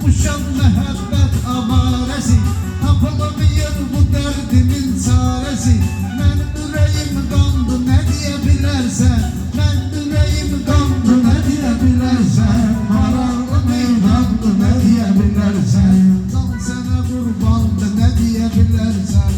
Olmuşam məhəbbət avarəsi, tapılamıyor bu dərdimin çarəsi. Mənim ürəyim qandı, nə deyə bilərsən? Mənim ürəyim qandı, nə deyə bilərsən? Maraqlı meydandı, nə deyə bilərsən? Can sənə qurbandı, nə deyə bilərsən?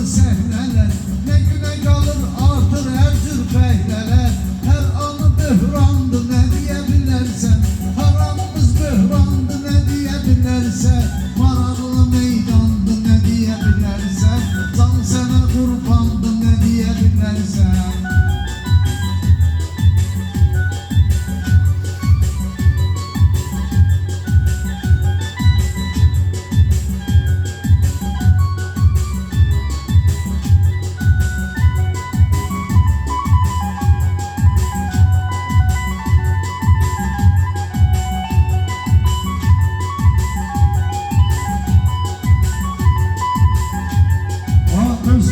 Səhlələr, nə günə qalır artır hər cür fəhlələr. Hər anı böhrandı, nə deyə bilərsən? Haramımız böhrandı, nə deyə bilərsən? Maraqlı meydandı, nə deyə bilərsən? Can sənə qurbandı, nə deyə bilərsən?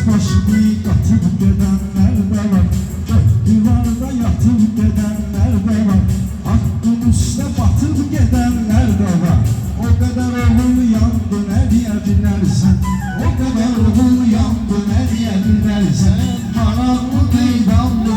Başını qatıb gedənlər də var, divarda yatıb gedənlər də var, haqqın üstə batıb gedənlər də var. O qədər oğul yandı, nə deyə bilərsən? O qədər oğul yandı, nə deyə bilərsən? Maraqlı meydandı,